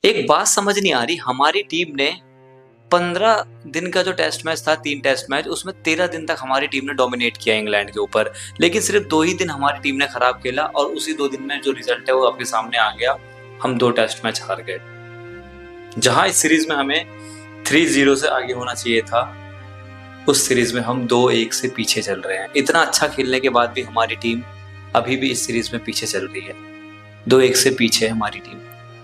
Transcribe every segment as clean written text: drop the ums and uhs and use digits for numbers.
एक बात समझ नहीं आ रही, हमारी टीम ने 15 दिन का जो टेस्ट मैच था, 3 टेस्ट मैच, उसमें 13 दिन तक हमारी टीम ने डोमिनेट किया इंग्लैंड के ऊपर, लेकिन सिर्फ 2 ही दिन हमारी टीम ने खराब खेला और उसी 2 दिन में जो रिजल्ट है वो आपके सामने आ गया। हम 2 टेस्ट मैच हार गए। जहां इस सीरीज में हमें 3-0 से आगे होना चाहिए था, उस सीरीज में हम 2-1 से पीछे चल रहे हैं। इतना अच्छा खेलने के बाद भी हमारी टीम अभी भी इस सीरीज में पीछे चल रही है। 2-1 से पीछे है हमारी टीम।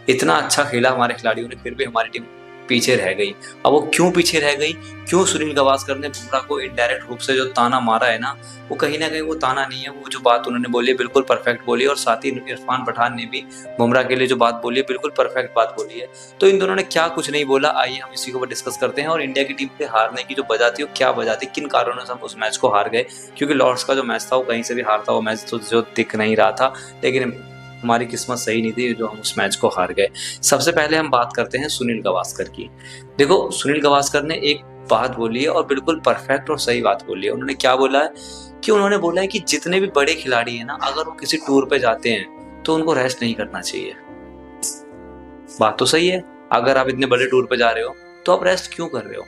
इतना अच्छा खेला हमारे खिलाड़ियों ने, फिर भी हमारी टीम पीछे रह गई। अब वो क्यों पीछे रह गई, क्यों सुनील गावस्कर ने बुमराह को इनडायरेक्ट रूप से जो ताना मारा है ना, वो कहीं ना कहीं वो ताना नहीं है। वो जो बात उन्होंने बोली है बिल्कुल परफेक्ट बोली है, और साथ ही इरफान पठान ने भी बुमराह के लिए जो बात बोली है बिल्कुल परफेक्ट बात बोली है। तो इन दोनों ने क्या कुछ नहीं बोला, आइए हम इसी के ऊपर डिस्कस करते हैं। और इंडिया की टीम के हारने की जो वजह थी वो क्या वजह थी, किन कारणों से हम उस मैच को हार गए। क्योंकि लॉर्ड्स का जो मैच था वो कहीं से भी हारता हुआ मैच तो जो दिख नहीं रहा था, लेकिन हमारी किस्मत सही नहीं थी जो हम उस मैच को हार गए। सबसे पहले हम बात करते हैं सुनील गावस्कर की। देखो, सुनील गावस्कर ने एक बात बोली है और बिल्कुल परफेक्ट और सही बात बोली है। उन्होंने क्या बोला है कि उन्होंने बोला है कि जितने भी बड़े खिलाड़ी हैं ना, अगर वो किसी टूर पे जाते हैं तो उनको रेस्ट नहीं करना चाहिए। बात तो सही है, अगर आप इतने बड़े टूर पे जा रहे हो तो आप रेस्ट क्यों कर रहे हो।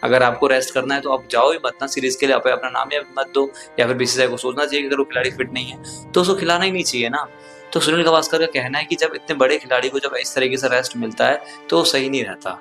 अगर आपको रेस्ट करना है तो आप जाओ ही मत ना, सीरीज के लिए आप अपना नाम ही मत दो। या फिर बीसीसीआई को सोचना चाहिए कि अगर वो खिलाड़ी फिट नहीं है तो उसको खिलाना ही नहीं चाहिए ना। तो सुनील गावस्कर का कहना है कि जब इतने बड़े खिलाड़ी को जब इस तरीके से रेस्ट मिलता है तो वो सही नहीं रहता।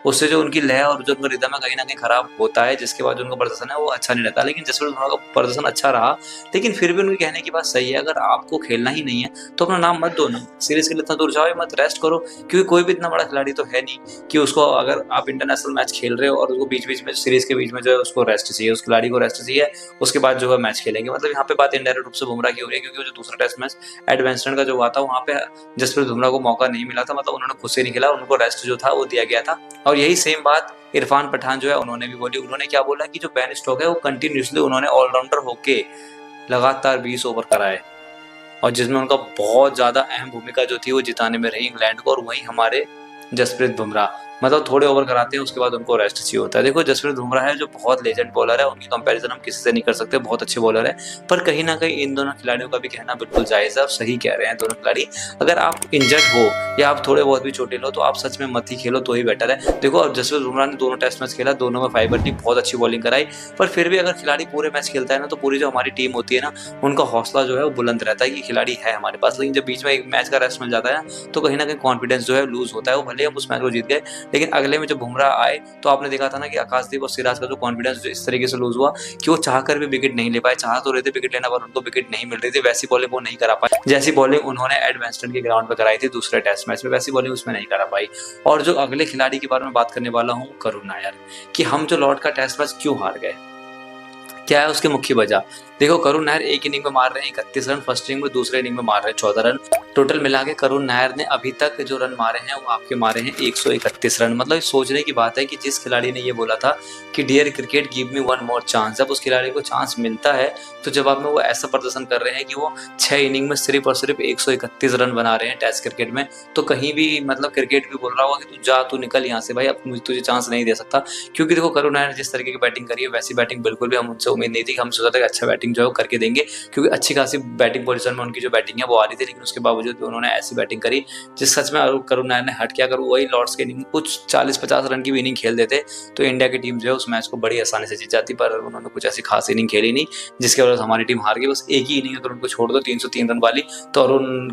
उससे जो उनकी लय और जो उनका रिदम है कहीं ना कहीं खराब होता है, जिसके बाद जो उनका प्रदर्शन है वो अच्छा नहीं रहता। लेकिन जसप्रीत बुमराह का प्रदर्शन अच्छा रहा, लेकिन फिर भी उनके कहने की बात सही है, अगर आपको खेलना ही नहीं है तो अपना नाम मत दो ना, सीरीज के लिए इतना दूर जाओ मत, रेस्ट करो। क्योंकि कोई भी इतना बड़ा खिलाड़ी तो है नहीं कि उसको, अगर आप इंटरनेशनल मैच खेल रहे हो और उसको बीच बीच में सीरीज के बीच में जो है उसको रेस्ट चाहिए, उस खिलाड़ी को रेस्ट चाहिए, उसके बाद जो है मैच खेलेंगे। मतलब यहाँ पे बात इनडायरेक्ट रूप से बुमराह की हो रही है, क्योंकि जो दूसरा टेस्ट मैच एडवांसमेंट का जो हुआ था वहाँ पे जसप्रीत बुमराह को मौका नहीं मिला था, मतलब उन्होंने खुद से नहीं खेला, उनको रेस्ट जो था वो दिया गया था। और यही सेम बात इरफान पठान जो है उन्होंने भी बोली। उन्होंने क्या बोला कि जो बेन स्टोक है वो कंटिन्यूसली उन्होंने ऑलराउंडर होके लगातार 20 ओवर कराए, और जिसमें उनका बहुत ज्यादा अहम भूमिका जो थी वो जिताने में रही इंग्लैंड को। और वहीं हमारे जसप्रीत बुमराह मतलब थोड़े ओवर कराते हैं, उसके बाद उनको रेस्ट चाहिए होता है। देखो, जसप्रीत बुमराह है जो बहुत लेजेंड बॉलर है, उनकी कंपैरिजन हम किसी से नहीं कर सकते, बहुत अच्छे बॉलर है। पर कहीं ना कहीं इन दोनों खिलाड़ियों का भी कहना बिल्कुल जायज है, और सही कह रहे हैं दोनों खिलाड़ी। अगर आप इंजर्ड हो या आप थोड़े बहुत भी चोटिल हो तो आप सच में मत ही खेलो तो ही बेटर है। देखो, अब जसप्रीत बुमराह ने दोनों टेस्ट मैच खेला, दोनों में फाइबर थी, बहुत अच्छी बॉलिंग कराई। पर फिर भी अगर खिलाड़ी पूरे मैच खेलता है ना, तो पूरी जो हमारी टीम होती है ना, उनका हौसला जो है वो बुलंद रहता है कि खिलाड़ी है हमारे पास। लेकिन जब बीच में एक मैच का रेस्ट मिल जाता है ना, तो कहीं ना कहीं कॉन्फिडेंस जो है लूज होता है। वो भले हम उस मैच को जीत गए, लेकिन अगले में जब बुमराह आए तो आपने देखा था ना कि आकाशदीप और सिराज का जो कॉन्फिडेंस जो इस तरीके से लूज हुआ कि वो चाहकर भी विकेट नहीं ले पाए। चाह तो रहे थे विकेट लेना, पर उनको विकेट नहीं मिल रही थी। वैसी बॉलिंग वो नहीं करा पाए जैसी बॉलिंग उन्होंने एडवांसमेंट के ग्राउंड पर कराई थी दूसरे टेस्ट मैच में, वैसी बॉलिंग उसमें नहीं करा पाई। और जो अगले खिलाड़ी के बारे में बात करने वाला हूँ, करुण नायर, कि हम जो लॉर्ड का टेस्ट मैच क्यों हार गए, क्या है उसकी मुख्य वजह। देखो, करुण नायर एक इनिंग में मार रहे हैं 31 रन, फर्स्ट इनिंग में, दूसरे इनिंग में मार रहे हैं 14 रन। टोटल मिला के करुण नायर ने अभी तक जो रन मारे हैं वो आपके मारे हैं 131 रन। मतलब सोचने की बात है कि जिस खिलाड़ी ने ये बोला था कि dear cricket give me one more chance, जब उस खिलाड़ी को चांस मिलता है तो जवाब में वो ऐसा प्रदर्शन कर रहे हैं कि वो 6 इनिंग में सिर्फ और सिर्फ 131 रन बना रहे हैं टेस्ट क्रिकेट में। तो कहीं भी मतलब क्रिकेट भी बोल रहा होगा कि तू जा, तू निकल यहाँ से भाई, अब तुझे चांस नहीं दे सकता। क्योंकि देखो, करुण नायर ने जिस तरीके की बैटिंग करी है वैसी बैटिंग बिल्कुल भी हम उनसे उम्मीद नहीं थी। हम सोचा था कि अच्छा बैटिंग जो है वो करके देंगे, क्योंकि अच्छी खासी बैटिंग पोजीशन में उनकी जो बैटिंग है वो आ रही थी। लेकिन उसके बावजूद उन्होंने ऐसी बैटिंग करी जिस सच में करुण नायर ने हट के अगर वही लॉर्ड्स के इनिंग कुछ 40-50 रन की भी इनिंग खेल देते तो इंडिया की टीम जो है उस मैच को बड़ी आसानी से जीत जाती। पर उन्होंने कुछ ऐसी खास इनिंग खेली नहीं, जिसकी वजह से हमारी टीम हार गई। बस एक ही इनिंग अगर उनको छोड़ दो 303 रन वाली, तो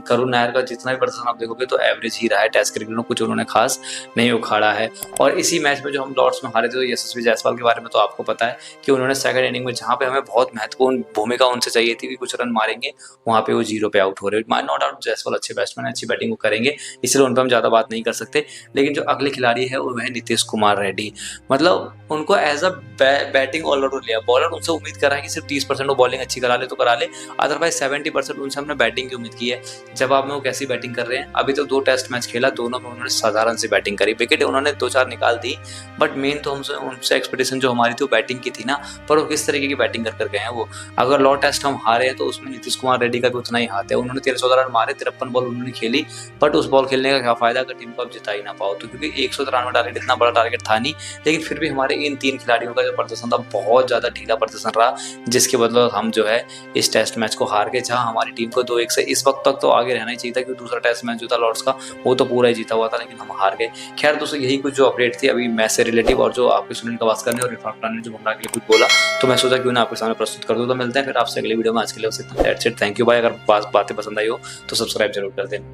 करुण नायर का जितना भी प्रदर्शन आप देखोगे तो एवरेज ही रहा है टेस्ट क्रिकेट में, कुछ उन्होंने खास नहीं उखाड़ा है। और इसी मैच में जो हम लॉर्ड्स में हारे थे, तो यशस्वी जायसवाल के बारे में तो आपको पता है कि उन्होंने सेकंड इनिंग में जहां पे हमें बहुत महत्वपूर्ण भूमिका उनसे चाहिए थी कि कुछ रन मारेंगे, वहां पे वो 0 पे आउट हो रहे। नो डाउट जायसवाल अच्छे बैट्समैन, अच्छी बैटिंग वो करेंगे, इसलिए उन पर हम ज्यादा बात नहीं कर सकते। लेकिन जो अगले खिलाड़ी है वो है नीतीश कुमार रेड्डी। मतलब उनको एज अ बैटिंग ऑलराउंडर लिया, बॉलर उनसे उम्मीद करा है कि सिर्फ 30% वो बॉलिंग अच्छी करा ले तो करा ले, अदरवाइज 70% उनसे हमने बैटिंग की उम्मीद की है। जवाब में वो कैसी बैटिंग कर रहे हैं, अभी तो 2 टेस्ट मैच खेला, दोनों में उन्होंने साधारण से बैटिंग करी, विकेट उन्होंने 2-4 निकाल दी, बट मेन तो हमसे उनसे एक्सपेक्टेशन जो हमारी थी वो बैटिंग की थी ना। पर वो किस तरीके तरीके की बैटिंग कर गए हैं वो। अगर लॉ टेस्ट हम हारे हैं तो उसमें नीतीश कुमार रेड्डी का भी उतना ही हाथ है। उन्होंने 13-14 रन मारे, 53 बॉल उन्होंने खेली, बट उस बॉल खेलने का क्या फायदा अगर टीम को आप जिता ही ना पाओ। तो क्योंकि 193 टारगेट इतना बड़ा टारगेट था नहीं, लेकिन फिर भी हमारे इन 3 खिलाड़ियों का जो प्रदर्शन था बहुत ज़्यादा ढीला प्रदर्शन रहा, जिसके बदले हम जो है इस टेस्ट मैच को हार गए। जहाँ हमारी टीम को 2-1 से इस वक्त तक तो आगे रहना ही चाहिए था, क्योंकि दूसरा टेस्ट मैच जो था लॉर्ड्स का वो तो पूरा ही जीता हुआ था, लेकिन हम हार गए। खैर दोस्तों, यही कुछ जो अपडेट थी अभी मैच से रिलेटिव, और जो आपके सुनील गावस्कर ने और इरफान पठान ने जो बुमराह के लिए कुछ बोला, तो मैं सोचा क्यों ना आपके सामने प्रस्तुत कर दूं। तो मिलते हैं फिर आपसे अगली वीडियो में। आज के लिए बस इतना। That's it, thank you bye. अगर बातें पसंद आई हो तो सब्सक्राइब जरूर कर दें।